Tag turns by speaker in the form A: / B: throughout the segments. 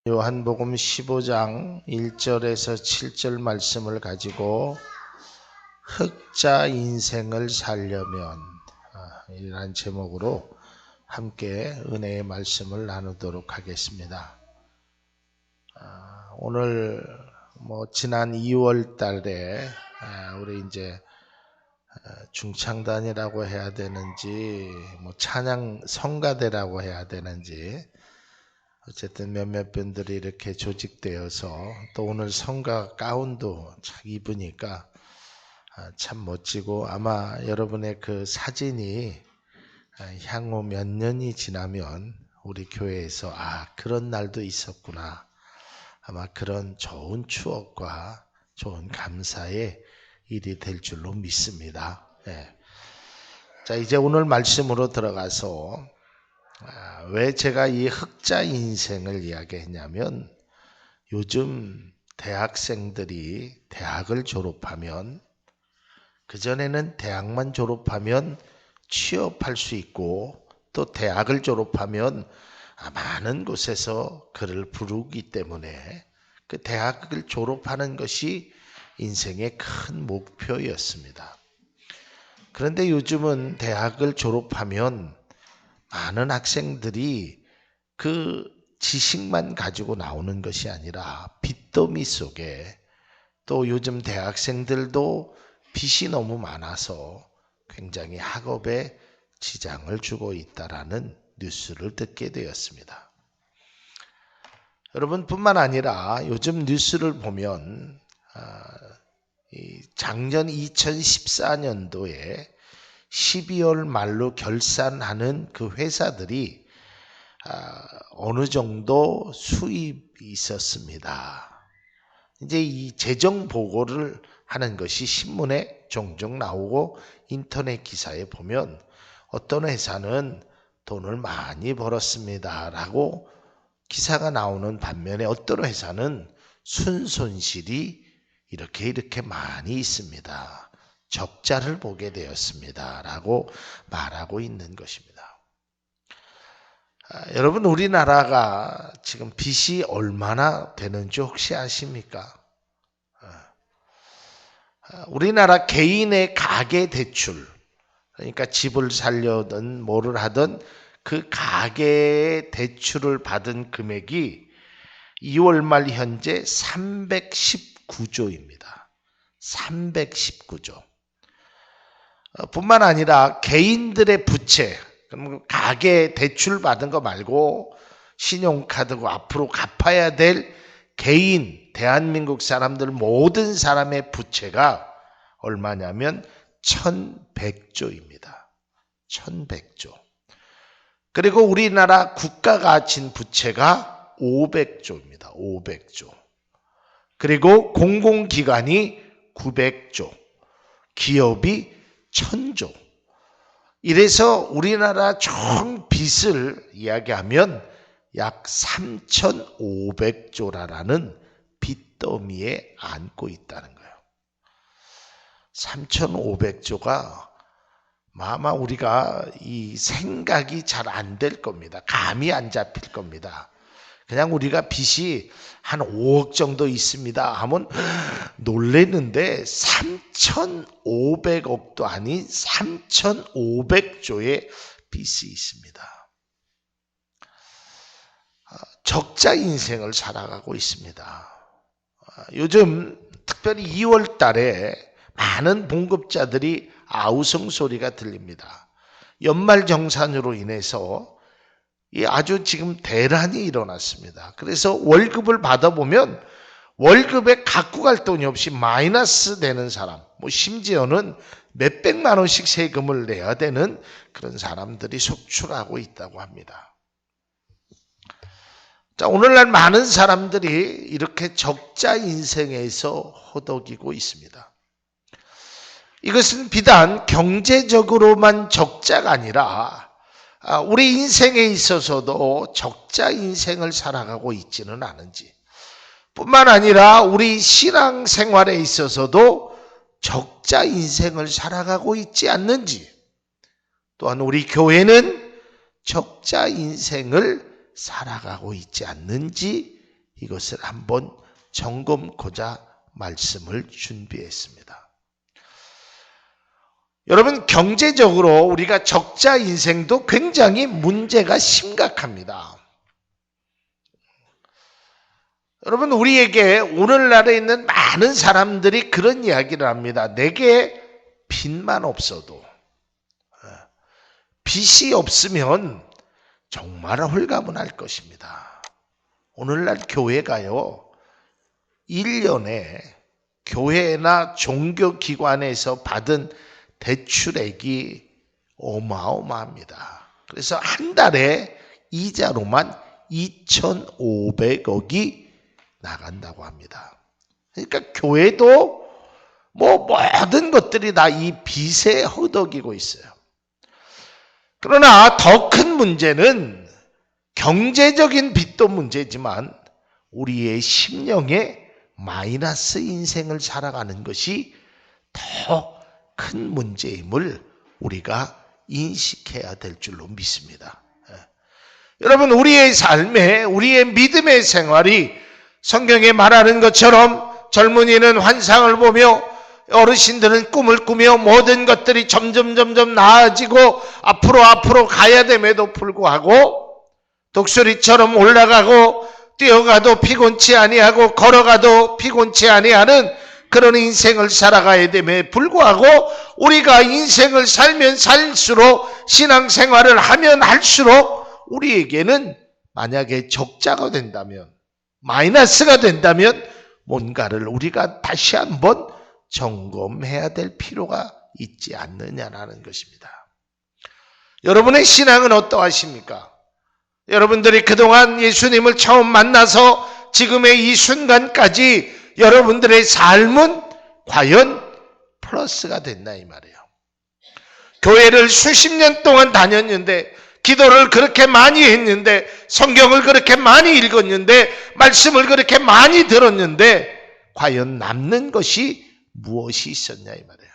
A: 요한복음 15장 1절에서 7절 말씀을 가지고 흑자 인생을 살려면 이라는 제목으로 함께 은혜의 말씀을 나누도록 하겠습니다. 오늘 지난 2월 달에 우리 이제 중창단이라고 해야 되는지 찬양 성가대라고 해야 되는지 어쨌든 몇몇 분들이 이렇게 조직되어서 또 오늘 성가 가운도 참 입으니까 참 멋지고 아마 여러분의 그 사진이 향후 몇 년이 지나면 우리 교회에서 그런 날도 있었구나 아마 그런 좋은 추억과 좋은 감사의 일이 될 줄로 믿습니다. 자, 이제 오늘 말씀으로 들어가서 왜 제가 이 흑자 인생을 이야기했냐면 요즘 대학생들이 대학을 졸업하면 그전에는 대학만 졸업하면 취업할 수 있고 또 대학을 졸업하면 많은 곳에서 그를 부르기 때문에 그 대학을 졸업하는 것이 인생의 큰 목표였습니다. 그런데 요즘은 대학을 졸업하면 많은 학생들이 그 지식만 가지고 나오는 것이 아니라 빚더미 속에 또 요즘 대학생들도 빚이 너무 많아서 굉장히 학업에 지장을 주고 있다라는 뉴스를 듣게 되었습니다. 여러분 뿐만 아니라 요즘 뉴스를 보면 작년 2014년도에 12월 말로 결산하는 그 회사들이 어느 정도 수입이 있었습니다. 이제 이 재정 보고를 하는 것이 신문에 종종 나오고 인터넷 기사에 보면 어떤 회사는 돈을 많이 벌었습니다 라고 기사가 나오는 반면에 어떤 회사는 순손실이 이렇게 많이 있습니다. 적자를 보게 되었습니다 라고 말하고 있는 것입니다. 여러분 우리나라가 지금 빚이 얼마나 되는지 혹시 아십니까? 우리나라 개인의 가계 대출 그러니까 집을 살려든 뭐를 하든 그 가계 대출을 받은 금액이 2월 말 현재 319조입니다. 319조. 뿐만 아니라 개인들의 부채, 그럼 가계 대출 받은 거 말고 신용카드고 앞으로 갚아야 될 개인, 대한민국 사람들 모든 사람의 부채가 얼마냐면 1100조입니다. 1100조. 그리고 우리나라 국가가 진 부채가 500조입니다. 500조. 그리고 공공기관이 900조. 기업이 1000조. 이래서 우리나라 총 빚을 이야기하면 약 3500조라는 빚더미에 안고 있다는 거예요. 3500조가 아마 우리가 이 생각이 잘 안 될 겁니다. 감이 안 잡힐 겁니다. 그냥 우리가 빚이 한 5억 정도 있습니다 하면 놀랬는데 3,500억도 아닌 3,500조의 빚이 있습니다. 적자 인생을 살아가고 있습니다. 요즘 특별히 2월 달에 많은 봉급자들이 아우성 소리가 들립니다. 연말정산으로 인해서 아주 지금 대란이 일어났습니다. 그래서 월급을 받아보면 월급에 갖고 갈 돈이 없이 마이너스 되는 사람, 심지어는 몇백만 원씩 세금을 내야 되는 그런 사람들이 속출하고 있다고 합니다. 자, 오늘날 많은 사람들이 이렇게 적자 인생에서 허덕이고 있습니다. 이것은 비단 경제적으로만 적자가 아니라 우리 인생에 있어서도 적자 인생을 살아가고 있지는 않은지 뿐만 아니라 우리 신앙생활에 있어서도 적자 인생을 살아가고 있지 않는지 또한 우리 교회는 적자 인생을 살아가고 있지 않는지 이것을 한번 점검고자 말씀을 준비했습니다. 여러분, 경제적으로 우리가 적자 인생도 굉장히 문제가 심각합니다. 여러분, 우리에게 오늘날에 있는 많은 사람들이 그런 이야기를 합니다. 내게 빚만 없어도, 빚이 없으면 정말 홀가분할 것입니다. 오늘날 교회가요, 1년에 교회나 종교기관에서 받은 대출액이 어마어마합니다. 그래서 한 달에 이자로만 2,500억이 나간다고 합니다. 그러니까 교회도 모든 것들이 다 이 빚에 허덕이고 있어요. 그러나 더 큰 문제는 경제적인 빚도 문제지만 우리의 심령의 마이너스 인생을 살아가는 것이 더 큰 문제임을 우리가 인식해야 될 줄로 믿습니다. 여러분, 우리의 삶에, 우리의 믿음의 생활이 성경에 말하는 것처럼 젊은이는 환상을 보며 어르신들은 꿈을 꾸며 모든 것들이 점점 나아지고 앞으로 가야 됨에도 불구하고 독수리처럼 올라가고 뛰어가도 피곤치 아니하고 걸어가도 피곤치 아니하는 그런 인생을 살아가야 됨에 불구하고 우리가 인생을 살면 살수록 신앙생활을 하면 할수록 우리에게는 만약에 적자가 된다면, 마이너스가 된다면 뭔가를 우리가 다시 한번 점검해야 될 필요가 있지 않느냐라는 것입니다. 여러분의 신앙은 어떠하십니까? 여러분들이 그동안 예수님을 처음 만나서 지금의 이 순간까지 여러분들의 삶은 과연 플러스가 됐나 이 말이에요. 교회를 수십 년 동안 다녔는데, 기도를 그렇게 많이 했는데, 성경을 그렇게 많이 읽었는데, 말씀을 그렇게 많이 들었는데 과연 남는 것이 무엇이 있었냐 이 말이에요.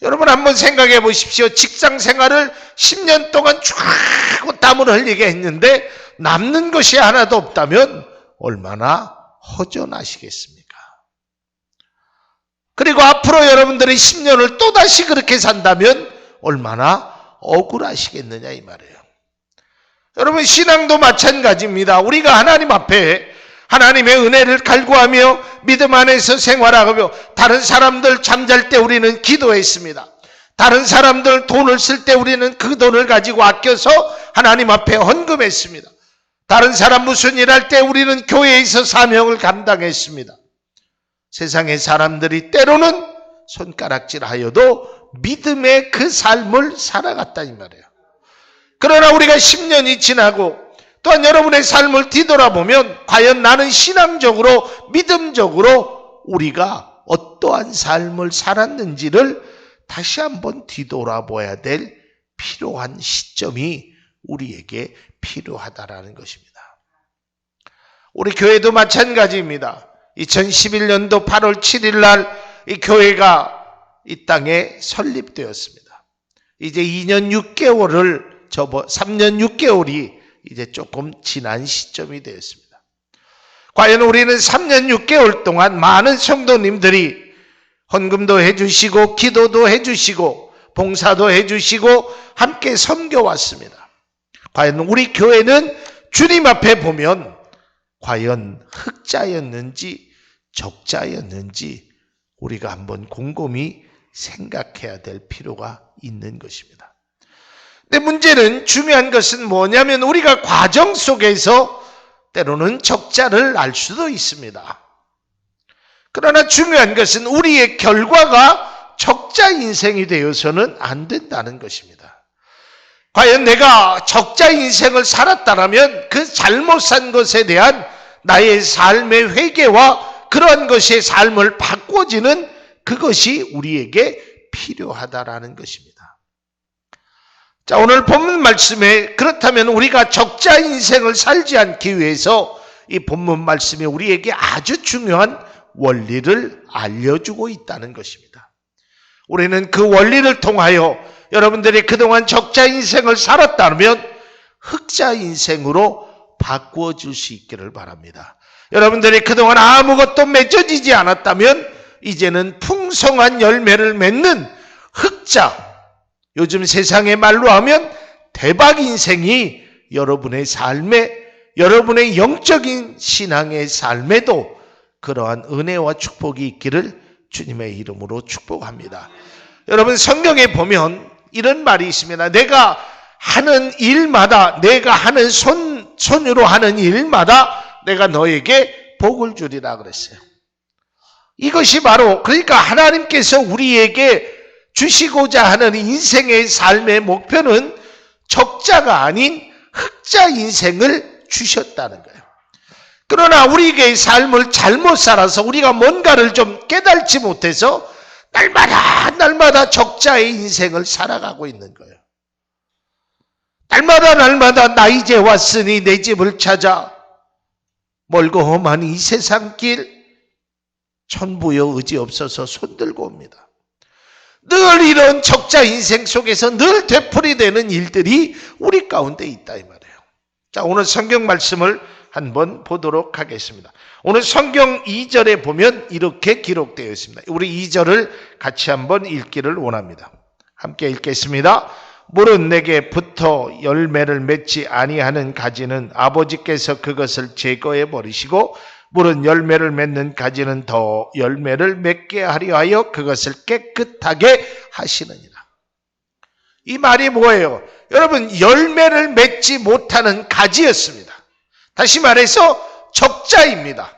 A: 여러분, 한번 생각해 보십시오. 직장 생활을 10년 동안 쫙 땀을 흘리게 했는데 남는 것이 하나도 없다면 얼마나 허전하시겠습니까? 그리고 앞으로 여러분들이 10년을 또다시 그렇게 산다면 얼마나 억울하시겠느냐 이 말이에요. 여러분, 신앙도 마찬가지입니다. 우리가 하나님 앞에 하나님의 은혜를 갈구하며 믿음 안에서 생활하며, 다른 사람들 잠잘 때 우리는 기도했습니다. 다른 사람들 돈을 쓸 때 우리는 그 돈을 가지고 아껴서 하나님 앞에 헌금했습니다. 다른 사람 무슨 일 할 때 우리는 교회에서 사명을 감당했습니다. 세상의 사람들이 때로는 손가락질하여도 믿음의 그 삶을 살아갔다 이 말이에요. 그러나 우리가 10년이 지나고 또한 여러분의 삶을 뒤돌아보면 과연 나는 신앙적으로, 믿음적으로 우리가 어떠한 삶을 살았는지를 다시 한번 뒤돌아봐야 될 필요한 시점이 우리에게 필요하다라는 것입니다. 우리 교회도 마찬가지입니다. 2011년도 8월 7일 날 이 교회가 이 땅에 설립되었습니다. 이제 2년 6개월을 3년 6개월이 이제 조금 지난 시점이 되었습니다. 과연 우리는 3년 6개월 동안 많은 성도님들이 헌금도 해주시고 기도도 해주시고 봉사도 해주시고 함께 섬겨왔습니다. 과연 우리 교회는 주님 앞에 보면 과연 흑자였는지 적자였는지 우리가 한번 곰곰이 생각해야 될 필요가 있는 것입니다. 근데 문제는, 중요한 것은 뭐냐면 우리가 과정 속에서 때로는 적자를 알 수도 있습니다. 그러나 중요한 것은 우리의 결과가 적자 인생이 되어서는 안 된다는 것입니다. 과연 내가 적자 인생을 살았다면 그 잘못 산 것에 대한 나의 삶의 회개와 그러한 것의 삶을 바꿔지는 그것이 우리에게 필요하다라는 것입니다. 자, 오늘 본문 말씀에 그렇다면 우리가 적자 인생을 살지 않기 위해서 이 본문 말씀이 우리에게 아주 중요한 원리를 알려주고 있다는 것입니다. 우리는 그 원리를 통하여 여러분들이 그동안 적자 인생을 살았다면 흑자 인생으로 바꾸어 줄 수 있기를 바랍니다. 여러분들이 그동안 아무것도 맺어지지 않았다면 이제는 풍성한 열매를 맺는 흑자, 요즘 세상의 말로 하면 대박 인생이 여러분의 삶에, 여러분의 영적인 신앙의 삶에도 그러한 은혜와 축복이 있기를 주님의 이름으로 축복합니다. 여러분, 성경에 보면 이런 말이 있습니다. 내가 하는 일마다, 내가 하는 손으로 하는 일마다 내가 너에게 복을 주리라 그랬어요. 이것이 바로, 그러니까 하나님께서 우리에게 주시고자 하는 인생의 삶의 목표는 적자가 아닌 흑자 인생을 주셨다는 거예요. 그러나 우리에게 삶을 잘못 살아서 우리가 뭔가를 좀 깨달지 못해서 날마다 적자의 인생을 살아가고 있는 거예요. 날마다 나 이제 왔으니 내 집을 찾아 멀고 험한 이 세상 길 천부여 의지 없어서 손들고 옵니다. 늘 이런 적자 인생 속에서 늘 되풀이되는 일들이 우리 가운데 있다 이 말이에요. 자, 오늘 성경 말씀을 한번 보도록 하겠습니다. 오늘 성경 2절에 보면 이렇게 기록되어 있습니다. 우리 2절을 같이 한번 읽기를 원합니다. 함께 읽겠습니다. 물은 내게 붙어 열매를 맺지 아니하는 가지는 아버지께서 그것을 제거해 버리시고 물은 열매를 맺는 가지는 더 열매를 맺게 하려 하여 그것을 깨끗하게 하시느니라. 이 말이 뭐예요? 여러분, 열매를 맺지 못하는 가지였습니다. 다시 말해서 적자입니다.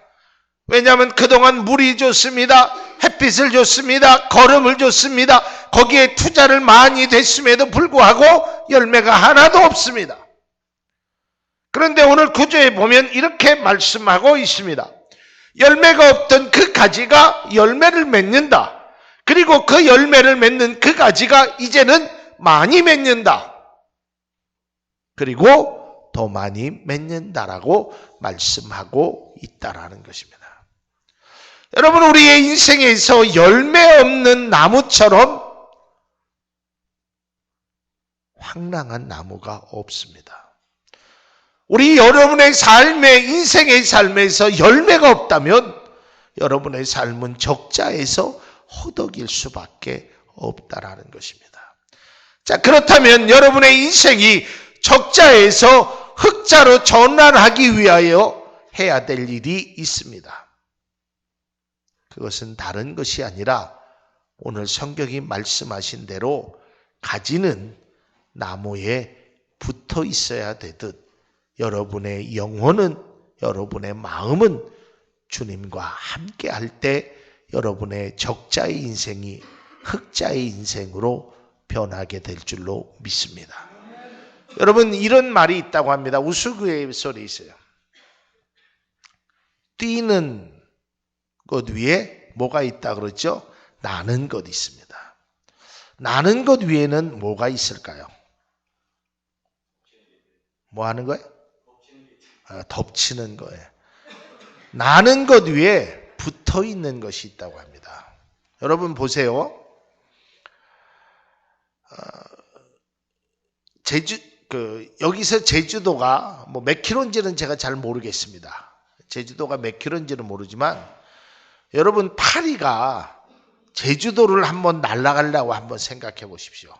A: 왜냐하면 그동안 물이 줬습니다. 햇빛을 줬습니다. 거름을 줬습니다. 거기에 투자를 많이 됐음에도 불구하고 열매가 하나도 없습니다. 그런데 오늘 구절에 보면 이렇게 말씀하고 있습니다. 열매가 없던 그 가지가 열매를 맺는다. 그리고 그 열매를 맺는 그 가지가 이제는 많이 맺는다. 그리고 더 많이 맺는다라고 말씀하고 있다라는 것입니다. 여러분, 우리의 인생에서 열매 없는 나무처럼 황량한 나무가 없습니다. 우리 여러분의 삶에, 인생의 삶에서 열매가 없다면 여러분의 삶은 적자에서 허덕일 수밖에 없다라는 것입니다. 자, 그렇다면 여러분의 인생이 적자에서 흑자로 전환하기 위하여 해야 될 일이 있습니다. 그것은 다른 것이 아니라 오늘 성경이 말씀하신 대로 가지는 나무에 붙어 있어야 되듯 여러분의 영혼은, 여러분의 마음은 주님과 함께 할 때 여러분의 적자의 인생이 흑자의 인생으로 변하게 될 줄로 믿습니다. 여러분, 이런 말이 있다고 합니다. 우스갯소리 있어요. 뛰는 것 위에 뭐가 있다 그러죠? 나는 것 있습니다. 나는 것 위에는 뭐가 있을까요? 뭐 하는 거예요? 덮치는 거예요. 나는 것 위에 붙어 있는 것이 있다고 합니다. 여러분 보세요. 여기서 제주도가 뭐 몇 킬로인지는 제가 잘 모르겠습니다. 제주도가 몇 킬로인지는 모르지만 여러분, 파리가 제주도를 한번 날아가려고 한번 생각해 보십시오.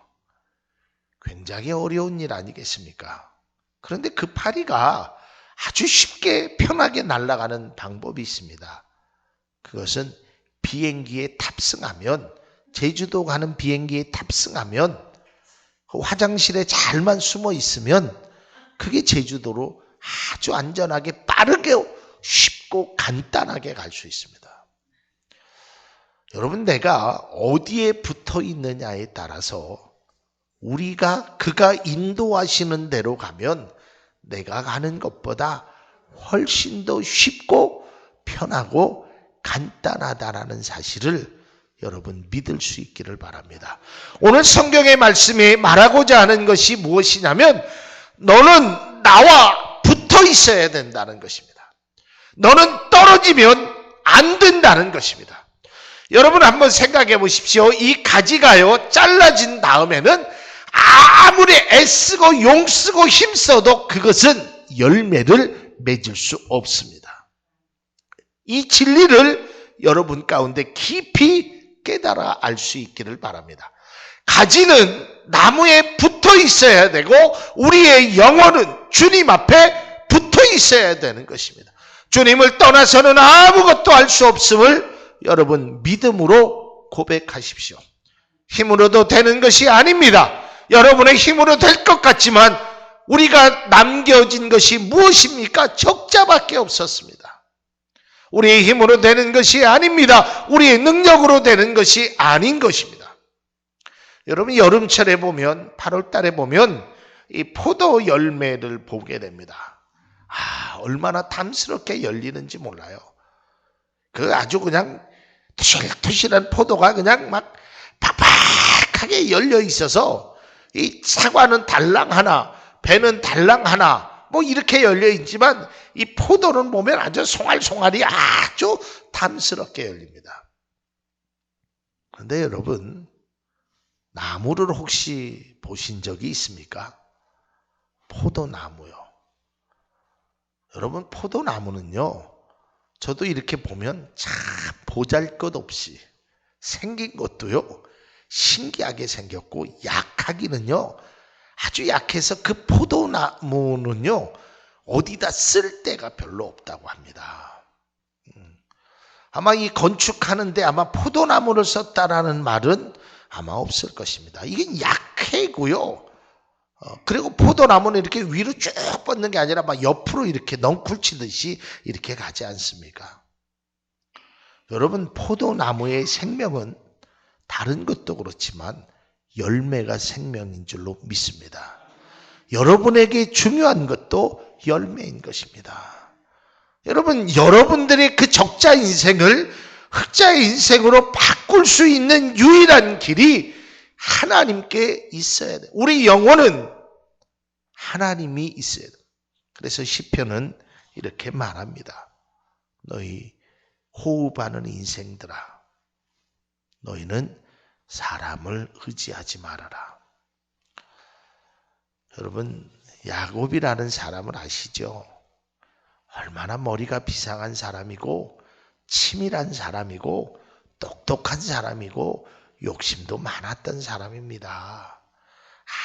A: 굉장히 어려운 일 아니겠습니까? 그런데 그 파리가 아주 쉽게 편하게 날아가는 방법이 있습니다. 그것은 비행기에 탑승하면, 제주도 가는 비행기에 탑승하면 그 화장실에 잘만 숨어 있으면 그게 제주도로 아주 안전하게 빠르게 쉽고 간단하게 갈 수 있습니다. 여러분, 내가 어디에 붙어 있느냐에 따라서 그가 인도하시는 대로 가면 내가 가는 것보다 훨씬 더 쉽고 편하고 간단하다라는 사실을 여러분 믿을 수 있기를 바랍니다. 오늘 성경의 말씀이 말하고자 하는 것이 무엇이냐면 너는 나와 붙어 있어야 된다는 것입니다. 너는 떨어지면 안 된다는 것입니다. 여러분 한번 생각해 보십시오. 이 가지가요, 잘라진 다음에는 아무리 애쓰고 용쓰고 힘써도 그것은 열매를 맺을 수 없습니다. 이 진리를 여러분 가운데 깊이 깨달아 알 수 있기를 바랍니다. 가지는 나무에 붙어 있어야 되고 우리의 영혼은 주님 앞에 붙어 있어야 되는 것입니다. 주님을 떠나서는 아무것도 할 수 없음을 여러분 믿음으로 고백하십시오. 힘으로도 되는 것이 아닙니다. 여러분의 힘으로 될 것 같지만 우리가 남겨진 것이 무엇입니까? 적자밖에 없었습니다. 우리의 힘으로 되는 것이 아닙니다. 우리의 능력으로 되는 것이 아닌 것입니다. 여러분 여름철에 보면 8월 달에 보면 이 포도 열매를 보게 됩니다. 얼마나 탐스럽게 열리는지 몰라요. 그 아주 그냥 투실투실한 포도가 그냥 막 팍팍하게 열려 있어서 이 사과는 달랑 하나, 배는 달랑 하나 뭐 이렇게 열려 있지만 이 포도는 보면 아주 송알송알이 아주 탐스럽게 열립니다. 그런데 여러분 나무를 혹시 보신 적이 있습니까? 포도나무요. 여러분 포도나무는요. 저도 이렇게 보면 참 보잘것없이 생긴 것도요. 신기하게 생겼고 약하기는요. 아주 약해서 그 포도나무는요. 어디다 쓸 데가 별로 없다고 합니다. 아마 이 건축하는데 아마 포도나무를 썼다라는 말은 아마 없을 것입니다. 이게 약해고요. 그리고 포도나무는 이렇게 위로 쭉 뻗는 게 아니라 막 옆으로 이렇게 넝쿨치듯이 이렇게 가지 않습니까? 여러분 포도나무의 생명은 다른 것도 그렇지만 열매가 생명인 줄로 믿습니다. 여러분에게 중요한 것도 열매인 것입니다. 여러분 여러분들의 그 적자 인생을 흑자의 인생으로 바꿀 수 있는 유일한 길이 하나님께 있어야 돼. 우리 영혼은 하나님이 있어야 돼. 그래서 시편은 이렇게 말합니다. 너희 호흡하는 인생들아, 너희는 사람을 의지하지 말아라. 여러분 야곱이라는 사람을 아시죠? 얼마나 머리가 비상한 사람이고 치밀한 사람이고 똑똑한 사람이고 욕심도 많았던 사람입니다.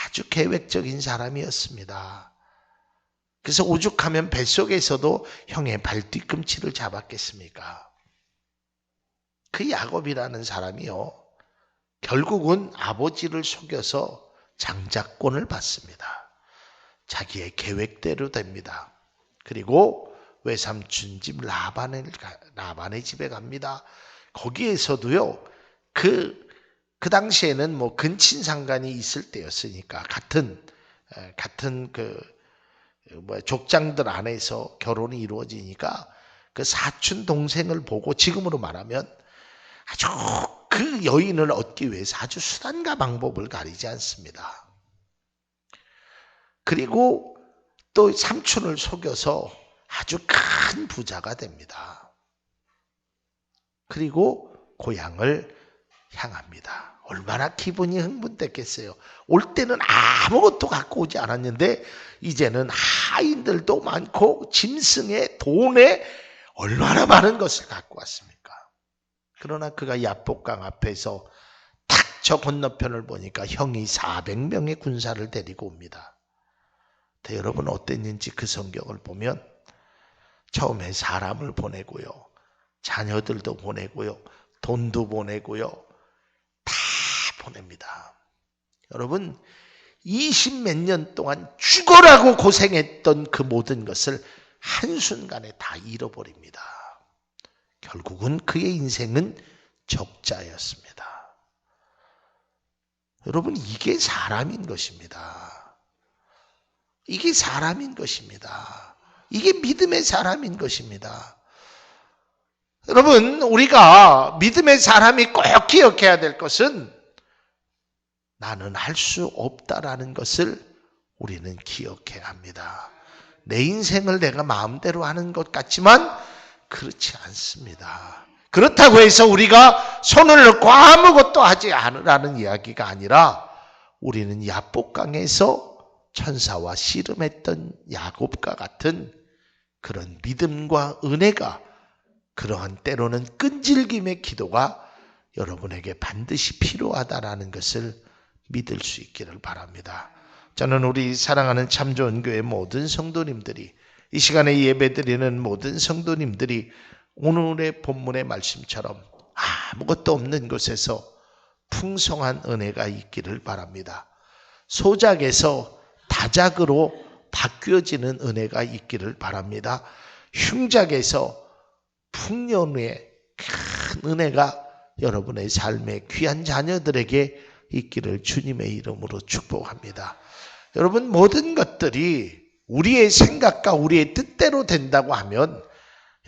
A: 아주 계획적인 사람이었습니다. 그래서 오죽하면 뱃속에서도 형의 발뒤꿈치를 잡았겠습니까? 그 야곱이라는 사람이요. 결국은 아버지를 속여서 장자권을 받습니다. 자기의 계획대로 됩니다. 그리고 외삼촌 집 라반의 집에 갑니다. 거기에서도요. 그 당시에는 뭐 근친상간이 있을 때였으니까 같은 족장들 안에서 결혼이 이루어지니까 그 사촌 동생을 보고 지금으로 말하면 아주 그 여인을 얻기 위해서 아주 수단과 방법을 가리지 않습니다. 그리고 또 삼촌을 속여서 아주 큰 부자가 됩니다. 그리고 고향을 향합니다. 얼마나 기분이 흥분됐겠어요. 올 때는 아무것도 갖고 오지 않았는데 이제는 하인들도 많고 짐승에 돈에 얼마나 많은 것을 갖고 왔습니까? 그러나 그가 야복강 앞에서 탁 저 건너편을 보니까 형이 400명의 군사를 데리고 옵니다. 근데 여러분 어땠는지 그 성경을 보면 처음에 사람을 보내고요. 자녀들도 보내고요. 돈도 보내고요. 다 보냅니다. 여러분 20몇 년 동안 죽어라고 고생했던 그 모든 것을 한순간에 다 잃어버립니다. 결국은 그의 인생은 적자였습니다. 여러분 이게 사람인 것입니다. 이게 사람인 것입니다. 이게 믿음의 사람인 것입니다. 여러분 우리가 믿음의 사람이 꼭 기억해야 될 것은 나는 할 수 없다라는 것을 우리는 기억해야 합니다. 내 인생을 내가 마음대로 하는 것 같지만 그렇지 않습니다. 그렇다고 해서 우리가 손을 넣고 아무것도 하지 않으라는 이야기가 아니라 우리는 야복강에서 천사와 씨름했던 야곱과 같은 그런 믿음과 은혜가, 그러한 때로는 끈질김의 기도가 여러분에게 반드시 필요하다라는 것을 믿을 수 있기를 바랍니다. 저는 우리 사랑하는 참 좋은 교회 모든 성도님들이, 이 시간에 예배드리는 모든 성도님들이 오늘의 본문의 말씀처럼 아무것도 없는 곳에서 풍성한 은혜가 있기를 바랍니다. 소작에서 다작으로 바뀌어지는 은혜가 있기를 바랍니다. 흉작에서 풍년의 큰 은혜가 여러분의 삶의 귀한 자녀들에게 있기를 주님의 이름으로 축복합니다. 여러분, 모든 것들이 우리의 생각과 우리의 뜻대로 된다고 하면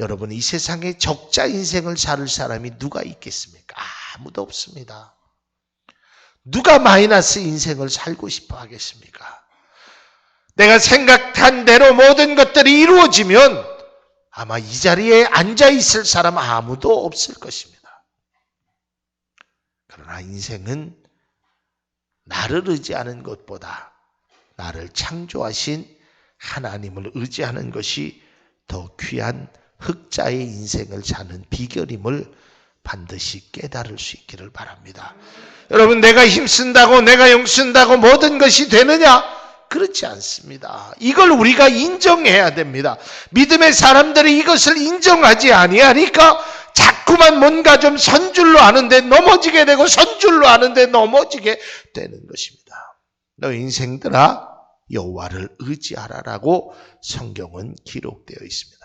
A: 여러분, 이 세상에 적자 인생을 살 사람이 누가 있겠습니까? 아무도 없습니다. 누가 마이너스 인생을 살고 싶어 하겠습니까? 내가 생각한 대로 모든 것들이 이루어지면 아마 이 자리에 앉아 있을 사람 아무도 없을 것입니다. 그러나 인생은 나를 의지하는 것보다 나를 창조하신 하나님을 의지하는 것이 더 귀한 흑자의 인생을 사는 비결임을 반드시 깨달을 수 있기를 바랍니다. 여러분, 내가 힘쓴다고, 내가 용쓴다고 모든 것이 되느냐? 그렇지 않습니다. 이걸 우리가 인정해야 됩니다. 믿음의 사람들이 이것을 인정하지 아니하니까 자꾸만 뭔가 좀 선줄로 하는데 넘어지게 되고 선줄로 하는데 넘어지게 되는 것입니다. 너 인생들아, 여호와를 의지하라라고 성경은 기록되어 있습니다.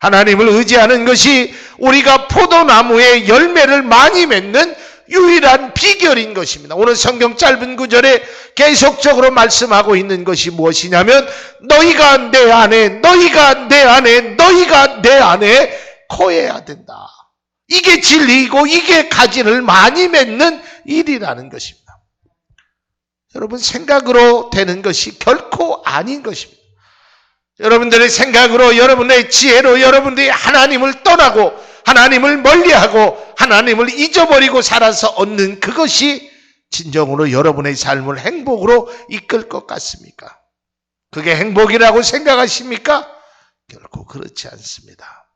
A: 하나님을 의지하는 것이 우리가 포도나무의 열매를 많이 맺는 유일한 비결인 것입니다. 오늘 성경 짧은 구절에 계속적으로 말씀하고 있는 것이 무엇이냐면, 너희가 내 안에, 너희가 내 안에, 너희가 내 안에 거해야 된다. 이게 진리이고 이게 가지를 많이 맺는 일이라는 것입니다. 여러분, 생각으로 되는 것이 결코 아닌 것입니다. 여러분들의 생각으로, 여러분의 지혜로 여러분들이 하나님을 떠나고 하나님을 멀리하고 하나님을 잊어버리고 살아서 얻는 그것이 진정으로 여러분의 삶을 행복으로 이끌 것 같습니까? 그게 행복이라고 생각하십니까? 결코 그렇지 않습니다.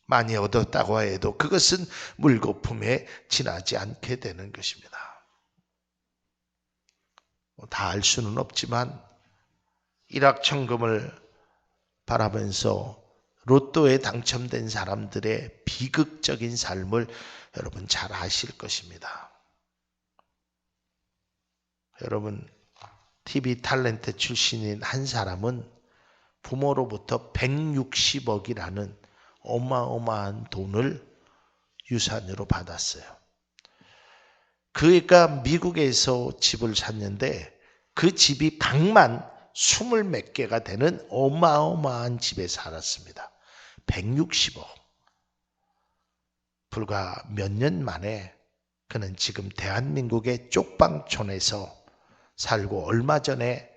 A: 많이 얻었다고 해도 그것은 물거품에 지나지 않게 되는 것입니다. 다 알 수는 없지만 일확천금을 바라면서 로또에 당첨된 사람들의 비극적인 삶을 여러분 잘 아실 것입니다. 여러분, TV 탤런트 출신인 한 사람은 부모로부터 160억이라는 어마어마한 돈을 유산으로 받았어요. 그가 미국에서 집을 샀는데 그 집이 방만 20 몇 개가 되는 어마어마한 집에 살았습니다. 160억. 불과 몇 년 만에 그는 지금 대한민국의 쪽방촌에서 살고, 얼마 전에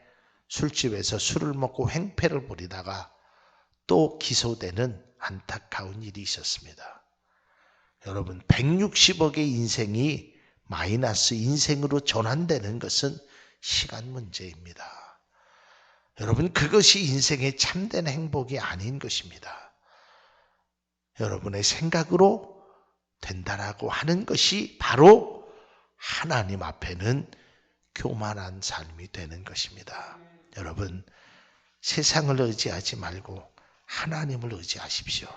A: 술집에서 술을 먹고 횡패를 부리다가 또 기소되는 안타까운 일이 있었습니다. 여러분, 160억의 인생이 마이너스 인생으로 전환되는 것은 시간 문제입니다. 여러분, 그것이 인생의 참된 행복이 아닌 것입니다. 여러분의 생각으로 된다라고 하는 것이 바로 하나님 앞에는 교만한 삶이 되는 것입니다. 여러분, 세상을 의지하지 말고 하나님을 의지하십시오.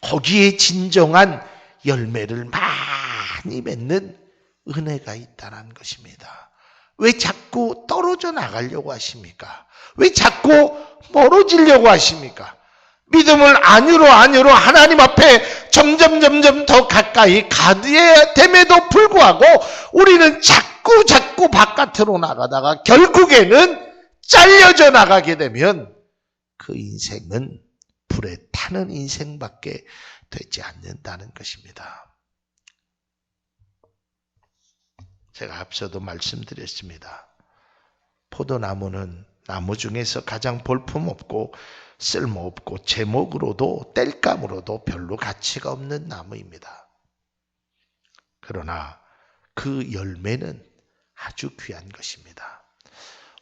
A: 거기에 진정한 열매를 많이 맺는 은혜가 있다는 것입니다. 왜 자꾸 떨어져 나가려고 하십니까? 왜 자꾸 멀어지려고 하십니까? 믿음을 안으로 하나님 앞에 점점 더 가까이 가야 됨에도 불구하고 우리는 자꾸 바깥으로 나가다가 결국에는 잘려져 나가게 되면 그 인생은 불에 타는 인생밖에 되지 않는다는 것입니다. 제가 앞서도 말씀드렸습니다. 포도나무는 나무 중에서 가장 볼품없고 쓸모없고 제목으로도 땔감으로도 별로 가치가 없는 나무입니다. 그러나 그 열매는 아주 귀한 것입니다.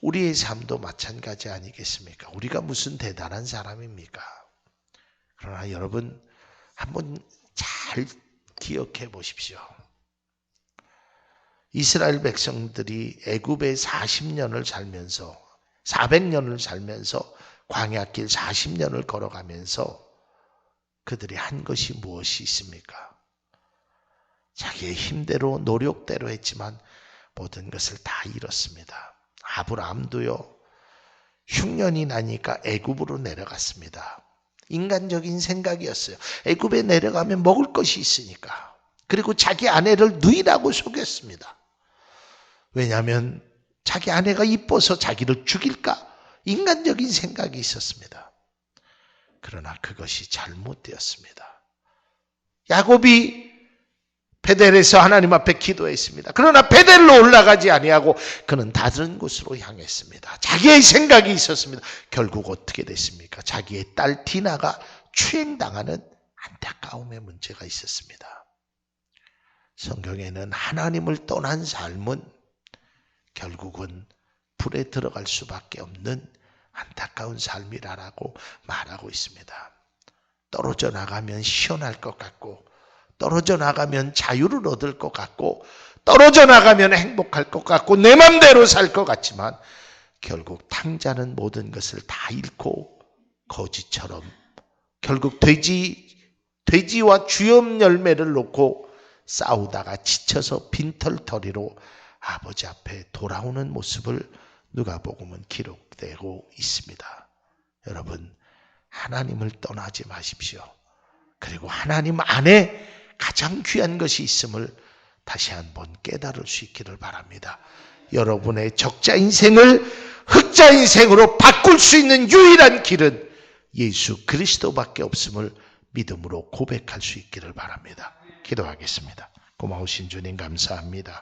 A: 우리의 삶도 마찬가지 아니겠습니까? 우리가 무슨 대단한 사람입니까? 그러나 여러분 한번 잘 기억해 보십시오. 이스라엘 백성들이 애굽에 40년을 살면서 400년을 살면서 광야길 40년을 걸어가면서 그들이 한 것이 무엇이 있습니까? 자기의 힘대로 노력대로 했지만 모든 것을 다 잃었습니다. 아브라함도요. 흉년이 나니까 애굽으로 내려갔습니다. 인간적인 생각이었어요. 애굽에 내려가면 먹을 것이 있으니까. 그리고 자기 아내를 누이라고 속였습니다. 왜냐하면 자기 아내가 이뻐서 자기를 죽일까? 인간적인 생각이 있었습니다. 그러나 그것이 잘못되었습니다. 야곱이 베델에서 하나님 앞에 기도했습니다. 그러나 베델로 올라가지 아니하고 그는 다른 곳으로 향했습니다. 자기의 생각이 있었습니다. 결국 어떻게 됐습니까? 자기의 딸 디나가 추행당하는 안타까움의 문제가 있었습니다. 성경에는 하나님을 떠난 삶은 결국은 불에 들어갈 수밖에 없는 안타까운 삶이라고 말하고 있습니다. 떨어져 나가면 시원할 것 같고 떨어져 나가면 자유를 얻을 것 같고 떨어져 나가면 행복할 것 같고 내 맘대로 살 것 같지만 결국 탕자는 모든 것을 다 잃고 거지처럼 결국 돼지와 주염 열매를 놓고 싸우다가 지쳐서 빈털터리로 아버지 앞에 돌아오는 모습을 누가복음은 기록되고 있습니다. 여러분 하나님을 떠나지 마십시오. 그리고 하나님 안에 가장 귀한 것이 있음을 다시 한번 깨달을 수 있기를 바랍니다. 여러분의 적자 인생을 흑자 인생으로 바꿀 수 있는 유일한 길은 예수 그리스도밖에 없음을 믿음으로 고백할 수 있기를 바랍니다. 기도하겠습니다. 고마우신 주님 감사합니다.